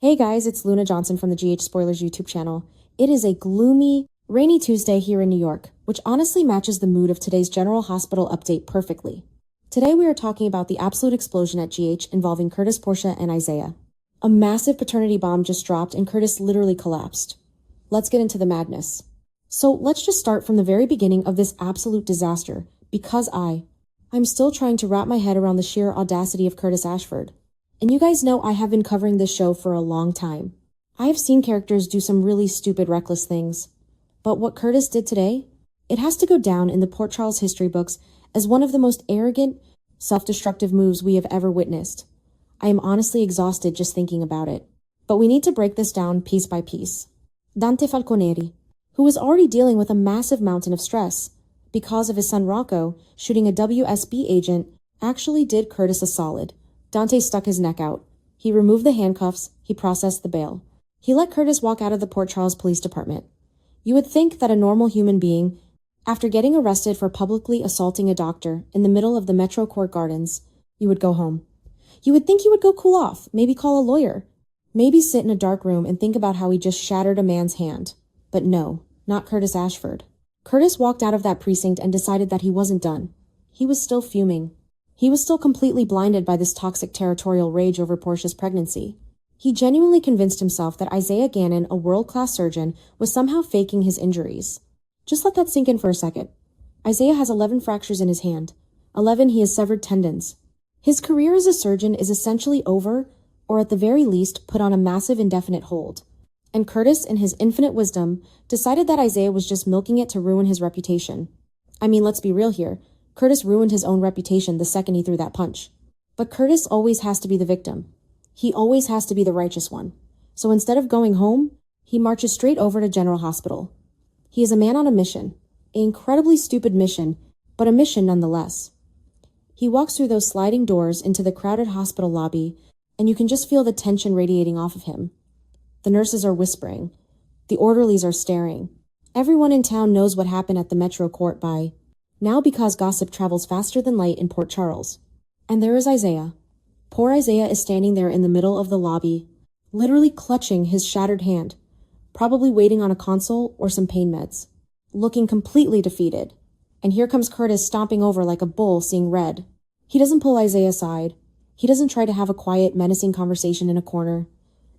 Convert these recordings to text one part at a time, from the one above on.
Hey guys, it's Luna Johnson from the GH Spoilers YouTube channel. It is a gloomy, rainy Tuesday here in New York, which honestly matches the mood of today's General Hospital update perfectly. Today we are talking about the absolute explosion at GH involving Curtis, Portia, and Isaiah. A massive paternity bomb just dropped and Curtis literally collapsed. Let's get into the madness. So let's just start from the very beginning of this absolute disaster, because I'm still trying to wrap my head around the sheer audacity of Curtis Ashford. And you guys know I have been covering this show for a long time. I have seen characters do some really stupid, reckless things. But what Curtis did today, it has to go down in the Port Charles history books as one of the most arrogant, self-destructive moves we have ever witnessed. I am honestly exhausted just thinking about it. But we need to break this down piece by piece. Dante Falconeri, who was already dealing with a massive mountain of stress because of his son Rocco shooting a WSB agent, actually did Curtis a solid. Dante stuck his neck out. He removed the handcuffs. He processed the bail. He let Curtis walk out of the Port Charles Police Department. You would think that a normal human being, after getting arrested for publicly assaulting a doctor in the middle of the Metro Court Gardens, you would go home. You would think you would go cool off, maybe call a lawyer, maybe sit in a dark room and think about how he just shattered a man's hand. But no, not Curtis Ashford. Curtis walked out of that precinct and decided that he wasn't done. He was still fuming. He was still completely blinded by this toxic territorial rage over Portia's pregnancy. He genuinely convinced himself that Isaiah Gannon, a world-class surgeon, was somehow faking his injuries. Just let that sink in for a second. Isaiah has 11 fractures in his hand. 11 he has severed tendons. His career as a surgeon is essentially over, or at the very least, put on a massive indefinite hold. And Curtis, in his infinite wisdom, decided that Isaiah was just milking it to ruin his reputation. I mean, let's be real here. Curtis ruined his own reputation the second he threw that punch. But Curtis always has to be the victim. He always has to be the righteous one. So instead of going home, he marches straight over to General Hospital. He is a man on a mission. An incredibly stupid mission, but a mission nonetheless. He walks through those sliding doors into the crowded hospital lobby, and you can just feel the tension radiating off of him. The nurses are whispering. The orderlies are staring. Everyone in town knows what happened at the Metro Court by now, because gossip travels faster than light in Port Charles. And there is Isaiah. Poor Isaiah is standing there in the middle of the lobby, literally clutching his shattered hand, probably waiting on a console or some pain meds, looking completely defeated. And here comes Curtis stomping over like a bull seeing red. He doesn't pull Isaiah aside. He doesn't try to have a quiet, menacing conversation in a corner.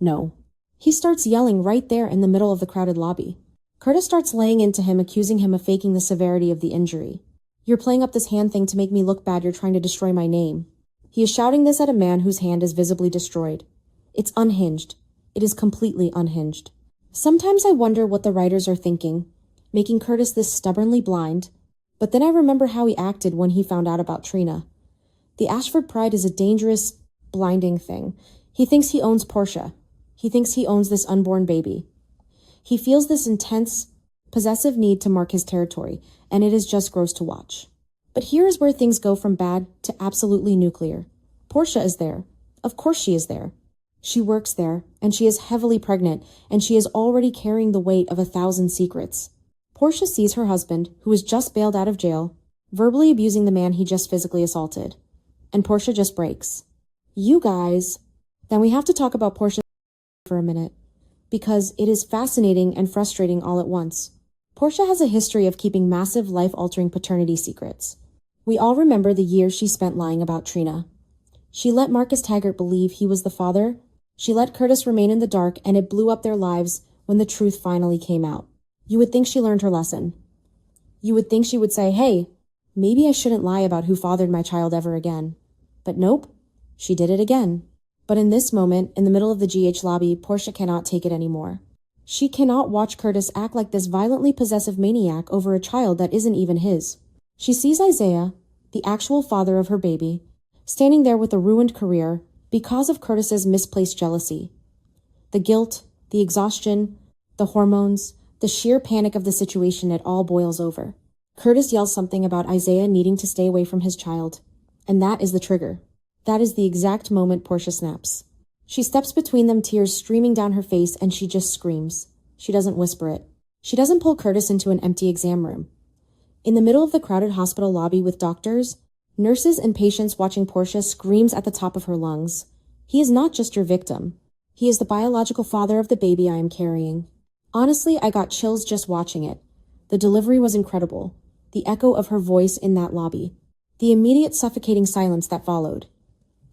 No. He starts yelling right there in the middle of the crowded lobby. Curtis starts laying into him, accusing him of faking the severity of the injury. You're playing up this hand thing to make me look bad. You're trying to destroy my name. He is shouting this at a man whose hand is visibly destroyed. It's unhinged. It is completely unhinged. Sometimes I wonder what the writers are thinking, making Curtis this stubbornly blind. But then I remember how he acted when he found out about Trina. The Ashford pride is a dangerous, blinding thing. He thinks he owns Portia. He thinks he owns this unborn baby. He feels this intense, possessive need to mark his territory, and it is just gross to watch. But here is where things go from bad to absolutely nuclear. Portia is there. Of course she is there. She works there, and she is heavily pregnant, and she is already carrying the weight of 1,000 secrets. Portia sees her husband, who is just bailed out of jail, verbally abusing the man he just physically assaulted. And Portia just breaks. You guys. Then we have to talk about Portia for a minute, because it is fascinating and frustrating all at once. Portia has a history of keeping massive, life-altering paternity secrets. We all remember the years she spent lying about Trina. She let Marcus Taggart believe he was the father. She let Curtis remain in the dark, and it blew up their lives when the truth finally came out. You would think she learned her lesson. You would think she would say, hey, maybe I shouldn't lie about who fathered my child ever again. But nope, she did it again. But in this moment, in the middle of the GH lobby, Portia cannot take it anymore. She cannot watch Curtis act like this violently possessive maniac over a child that isn't even his. She sees Isaiah, the actual father of her baby, standing there with a ruined career because of Curtis's misplaced jealousy. The guilt, the exhaustion, the hormones, the sheer panic of the situation, it all boils over. Curtis yells something about Isaiah needing to stay away from his child, and that is the trigger. That is the exact moment Portia snaps. She steps between them, tears streaming down her face, and she just screams. She doesn't whisper it. She doesn't pull Curtis into an empty exam room. In the middle of the crowded hospital lobby with doctors, nurses, and patients watching, Portia screams at the top of her lungs. He is not just your victim. He is the biological father of the baby I am carrying. Honestly, I got chills just watching it. The delivery was incredible. The echo of her voice in that lobby. The immediate suffocating silence that followed.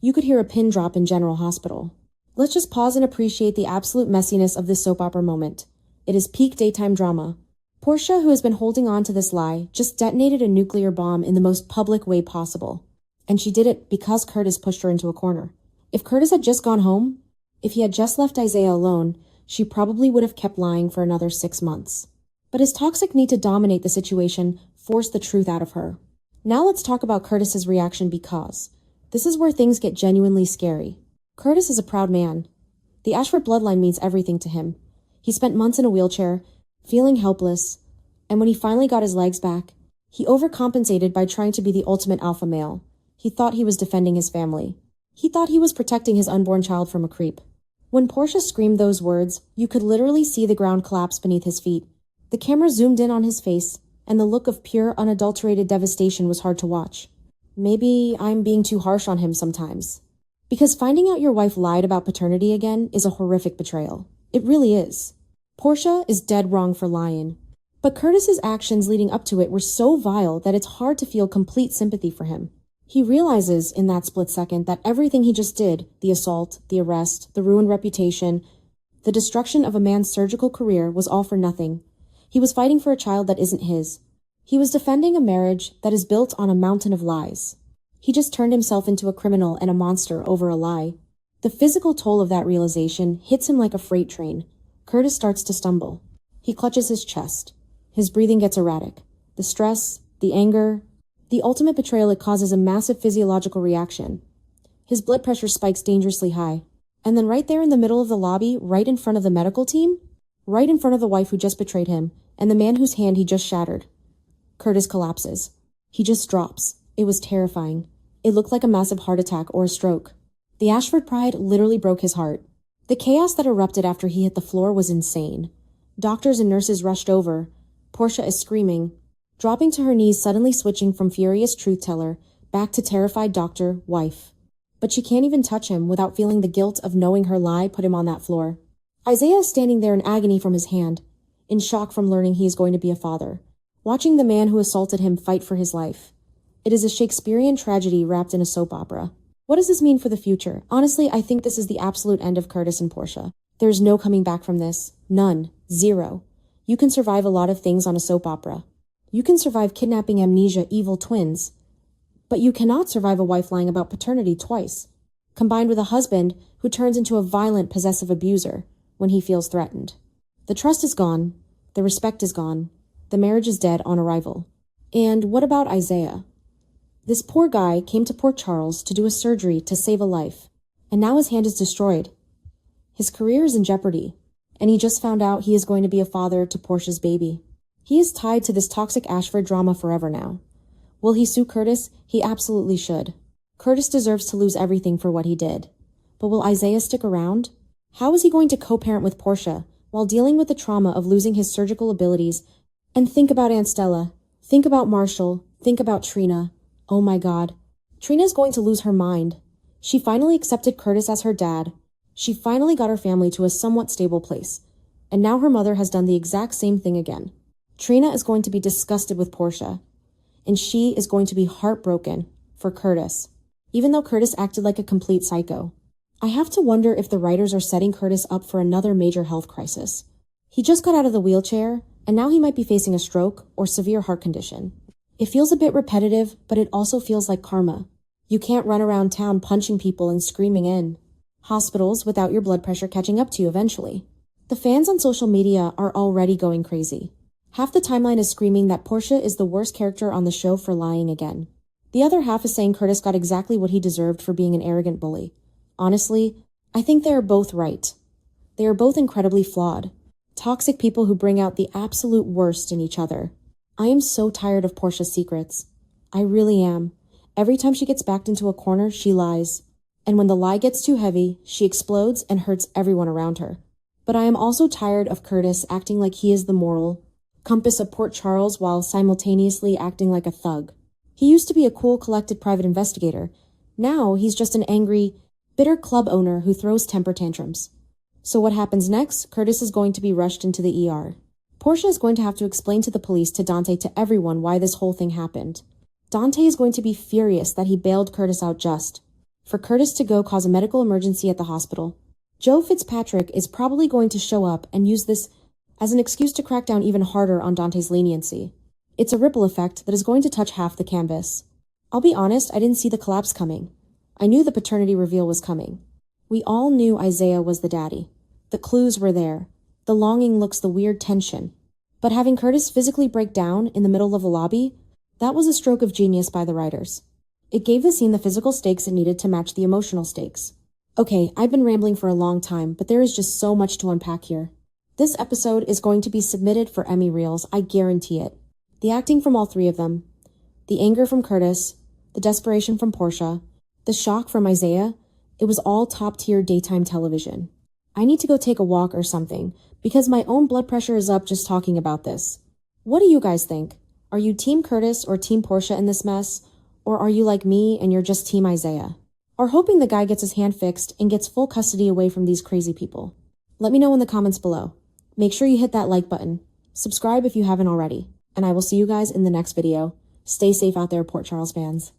You could hear a pin drop in General Hospital. Let's just pause and appreciate the absolute messiness of this soap opera moment. It is peak daytime drama. Portia, who has been holding on to this lie, just detonated a nuclear bomb in the most public way possible. And she did it because Curtis pushed her into a corner. If Curtis had just gone home, if he had just left Isaiah alone, she probably would have kept lying for another 6 months. But his toxic need to dominate the situation forced the truth out of her. Now let's talk about Curtis's reaction, because this is where things get genuinely scary. Curtis is a proud man. The Ashford bloodline means everything to him. He spent months in a wheelchair, feeling helpless, and when he finally got his legs back, he overcompensated by trying to be the ultimate alpha male. He thought he was defending his family. He thought he was protecting his unborn child from a creep. When Portia screamed those words, you could literally see the ground collapse beneath his feet. The camera zoomed in on his face, and the look of pure, unadulterated devastation was hard to watch. Maybe I'm being too harsh on him sometimes. Because finding out your wife lied about paternity again is a horrific betrayal. It really is. Portia is dead wrong for lying. But Curtis's actions leading up to it were so vile that it's hard to feel complete sympathy for him. He realizes in that split second that everything he just did, the assault, the arrest, the ruined reputation, the destruction of a man's surgical career, was all for nothing. He was fighting for a child that isn't his. He was defending a marriage that is built on a mountain of lies. He just turned himself into a criminal and a monster over a lie. The physical toll of that realization hits him like a freight train. Curtis starts to stumble. He clutches his chest. His breathing gets erratic. The stress, the anger, the ultimate betrayal, it causes a massive physiological reaction. His blood pressure spikes dangerously high. And then right there in the middle of the lobby, right in front of the medical team, right in front of the wife who just betrayed him, and the man whose hand he just shattered, Curtis collapses. He just drops. It was terrifying. It looked like a massive heart attack or a stroke. The Ashford pride literally broke his heart. The chaos that erupted after he hit the floor was insane. Doctors and nurses rushed over. Portia is screaming, dropping to her knees, suddenly switching from furious truth-teller back to terrified doctor, wife. But she can't even touch him without feeling the guilt of knowing her lie put him on that floor. Isaiah is standing there in agony from his hand, in shock from learning he is going to be a father, watching the man who assaulted him fight for his life. It is a Shakespearean tragedy wrapped in a soap opera. What does this mean for the future? Honestly, I think this is the absolute end of Curtis and Portia. There's no coming back from this. None. Zero. You can survive a lot of things on a soap opera. You can survive kidnapping, amnesia, evil twins. But you cannot survive a wife lying about paternity twice, combined with a husband who turns into a violent, possessive abuser when he feels threatened. The trust is gone. The respect is gone. The marriage is dead on arrival. And what about Isaiah? This poor guy came to Port Charles to do a surgery to save a life, and now his hand is destroyed. His career is in jeopardy, and he just found out he is going to be a father to Portia's baby. He is tied to this toxic Ashford drama forever now. Will he sue Curtis? He absolutely should. Curtis deserves to lose everything for what he did. But will Isaiah stick around? How is he going to co-parent with Portia while dealing with the trauma of losing his surgical abilities? And think about Aunt Stella. Think about Marshall. Think about Trina. Oh my God. Trina is going to lose her mind. She finally accepted Curtis as her dad. She finally got her family to a somewhat stable place. And now her mother has done the exact same thing again. Trina is going to be disgusted with Portia. And she is going to be heartbroken for Curtis, even though Curtis acted like a complete psycho. I have to wonder if the writers are setting Curtis up for another major health crisis. He just got out of the wheelchair, and now he might be facing a stroke or severe heart condition. It feels a bit repetitive, but it also feels like karma. You can't run around town punching people and screaming in hospitals without your blood pressure catching up to you eventually. The fans on social media are already going crazy. Half the timeline is screaming that Portia is the worst character on the show for lying again. The other half is saying Curtis got exactly what he deserved for being an arrogant bully. Honestly, I think they are both right. They are both incredibly flawed. Toxic people who bring out the absolute worst in each other. I am so tired of Portia's secrets. I really am. Every time she gets backed into a corner, she lies. And when the lie gets too heavy, she explodes and hurts everyone around her. But I am also tired of Curtis acting like he is the moral compass of Port Charles while simultaneously acting like a thug. He used to be a cool, collected private investigator. Now he's just an angry, bitter club owner who throws temper tantrums. So what happens next? Curtis is going to be rushed into the ER. Portia is going to have to explain to the police, to Dante, to everyone why this whole thing happened. Dante is going to be furious that he bailed Curtis out just for Curtis to go cause a medical emergency at the hospital. Joe Fitzpatrick is probably going to show up and use this as an excuse to crack down even harder on Dante's leniency. It's a ripple effect that is going to touch half the canvas. I'll be honest, I didn't see the collapse coming. I knew the paternity reveal was coming. We all knew Isaiah was the daddy. The clues were there. The longing looks, the weird tension. But having Curtis physically break down in the middle of a lobby, that was a stroke of genius by the writers. It gave the scene the physical stakes it needed to match the emotional stakes. Okay, I've been rambling for a long time, but there is just so much to unpack here. This episode is going to be submitted for Emmy Reels, I guarantee it. The acting from all three of them, the anger from Curtis, the desperation from Portia, the shock from Isaiah, it was all top-tier daytime television. I need to go take a walk or something, because my own blood pressure is up just talking about this. What do you guys think? Are you Team Curtis or Team Portia in this mess? Or are you like me and you're just Team Isaiah? Or hoping the guy gets his hand fixed and gets full custody away from these crazy people? Let me know in the comments below. Make sure you hit that like button. Subscribe if you haven't already. And I will see you guys in the next video. Stay safe out there, Port Charles fans.